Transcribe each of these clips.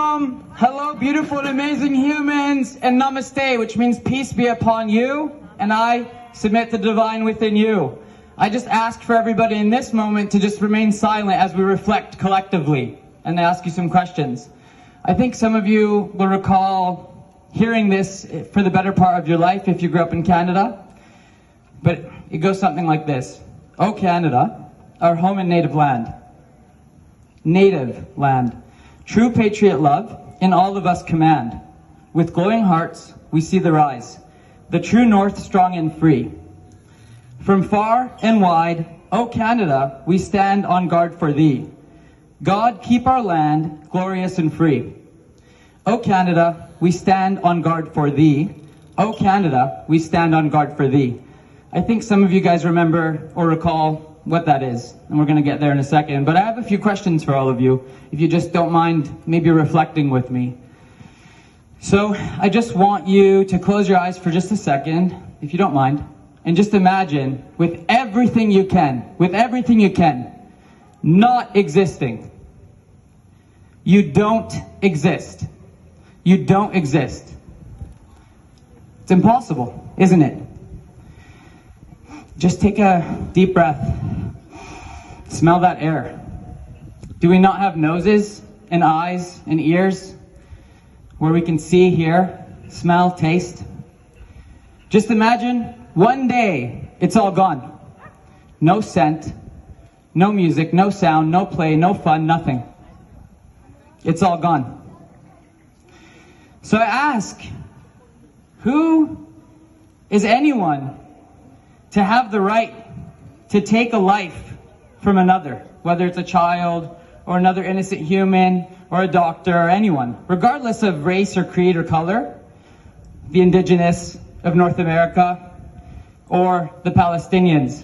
Welcome, hello beautiful and amazing humans, and namaste, which means peace be upon you, and I submit the divine within you. I just ask for everybody in this moment to just remain silent as we reflect collectively, and I ask you some questions. I think some of you will recall hearing this for the better part of your life if you grew up in Canada, but it goes something like this. Oh Canada, our home and native land. Native land. True patriot love in all of us command. With glowing hearts, we see the rise. The true north strong and free. From far and wide, O Canada, we stand on guard for thee. God, keep our land glorious and free. O Canada, we stand on guard for thee. O Canada, we stand on guard for thee. I think some of you guys remember or recall what that is, and we're going to get there in a second. But I have a few questions for all of you, if you just don't mind maybe reflecting with me. So I just want you to close your eyes for just a second, if you don't mind, and just imagine with everything you can, not existing. You don't exist. You don't exist. It's impossible, isn't it? Just take a deep breath. Smell that air. Do we not have noses and eyes and ears where we can see, hear, smell, taste? Just imagine one day it's all gone. No scent, no music, no sound, no play, no fun, nothing. It's all gone. So I ask, who is anyone to have the right to take a life from another, whether it's a child or another innocent human or a doctor or anyone, regardless of race or creed or color, the indigenous of North America or the Palestinians?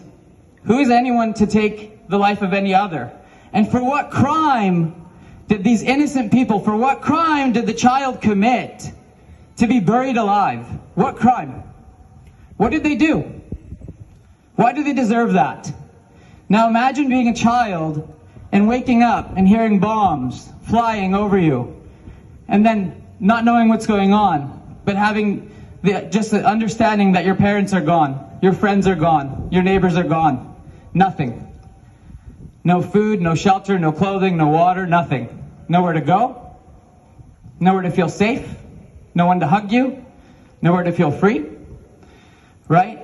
Who is anyone to take the life of any other? And for what crime did these innocent people, for what crime did the child commit to be buried alive? What crime? What did they do? Why do they deserve that? Now imagine being a child and waking up and hearing bombs flying over you, and then not knowing what's going on, but having just the understanding that your parents are gone, your friends are gone, your neighbors are gone. Nothing. No food, no shelter, no clothing, no water, nothing. Nowhere to go, nowhere to feel safe, no one to hug you, nowhere to feel free, right?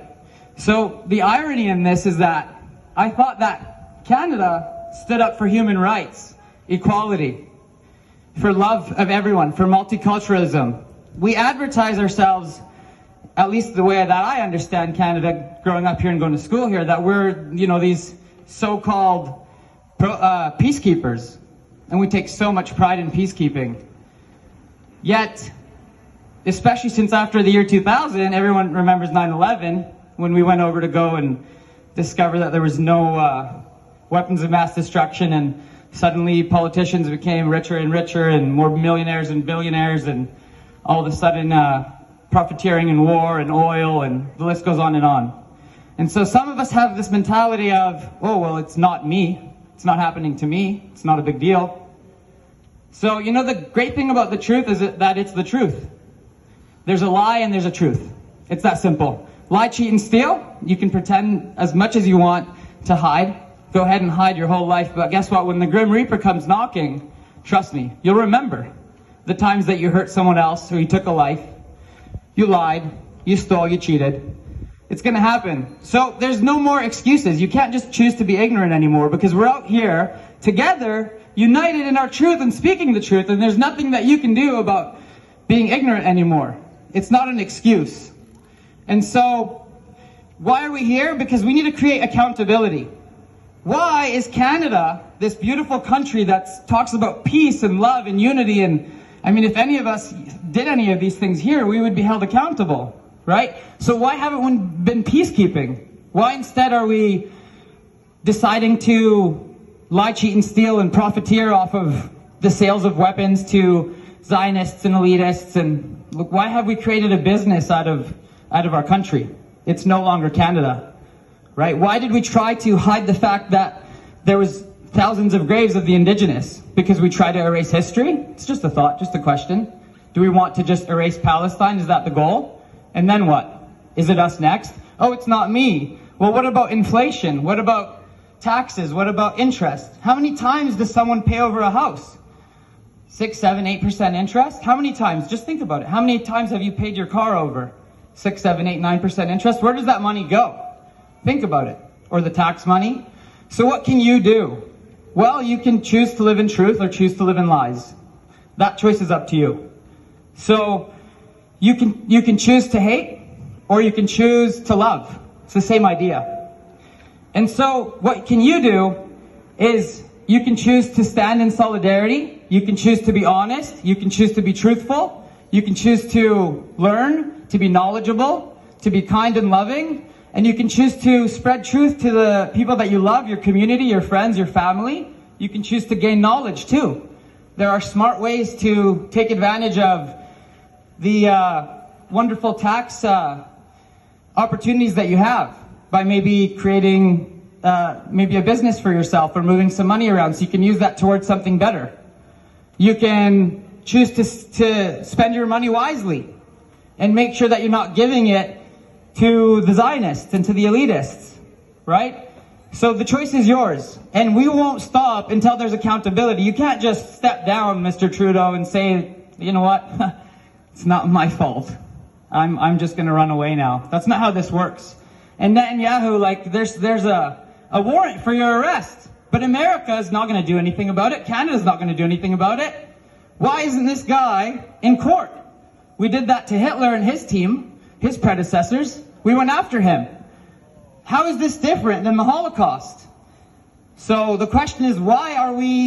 So the irony in this is that I thought that Canada stood up for human rights, equality, for love of everyone, for multiculturalism. We advertise ourselves, at least the way that I understand Canada, growing up here and going to school here, that we're, these so-called peacekeepers, and we take so much pride in peacekeeping. Yet, especially since after the year 2000, everyone remembers 9/11, when we went over to go and discover that there was no weapons of mass destruction, and suddenly politicians became richer and richer and more millionaires and billionaires, and all of a sudden profiteering in war and oil, and the list goes on and on. And so some of us have this mentality of, oh, well, it's not me. It's not happening to me. It's not a big deal. So, the great thing about the truth is that it's the truth. There's a lie and there's a truth. It's that simple. Lie, cheat, and steal. You can pretend as much as you want to hide. Go ahead and hide your whole life. But guess what? When the Grim Reaper comes knocking, trust me, you'll remember the times that you hurt someone else or you took a life. You lied. You stole. You cheated. It's going to happen. So there's no more excuses. You can't just choose to be ignorant anymore, because we're out here together, united in our truth and speaking the truth, and there's nothing that you can do about being ignorant anymore. It's not an excuse. And so, why are we here? Because we need to create accountability. Why is Canada, this beautiful country that talks about peace and love and unity, and if any of us did any of these things here, we would be held accountable, right? So why haven't we been peacekeeping? Why instead are we deciding to lie, cheat, and steal and profiteer off of the sales of weapons to Zionists and elitists? And look, why have we created a business out of our country? It's no longer Canada, right? Why did we try to hide the fact that there was thousands of graves of the indigenous because we try to erase history? It's just a thought, just a question. Do we want to just erase Palestine? Is that the goal? And then what? Is it us next? Oh, it's not me. Well, what about inflation? What about taxes? What about interest? How many times does someone pay over a house? 6, 7, 8% interest? How many times? Just think about it. How many times have you paid your car over? 6, 7, 8, 9% interest? Where does that money go? Think about it. Or the tax money. So what can you do? Well, you can choose to live in truth or choose to live in lies. That choice is up to you. So you can choose to hate or you can choose to love. It's the same idea. And so what can you do is you can choose to stand in solidarity. You can choose to be honest. You can choose to be truthful. You can choose to learn, to be knowledgeable, to be kind and loving. And you can choose to spread truth to the people that you love, your community, your friends, your family. You can choose to gain knowledge too. There are smart ways to take advantage of the wonderful tax opportunities that you have by maybe creating maybe a business for yourself or moving some money around so you can use that towards something better. You can choose to spend your money wisely and make sure that you're not giving it to the Zionists and to the elitists, right? So the choice is yours, and we won't stop until there's accountability. You can't just step down, Mr. Trudeau, and say, you know what, it's not my fault. I'm just going to run away now. That's not how this works. And Netanyahu, like, there's a warrant for your arrest, but America is not going to do anything about it. Canada's not going to do anything about it. Why isn't this guy in court? We did that to Hitler and his team. His predecessors, we went after him. How is this different than the Holocaust? So the question is, why are we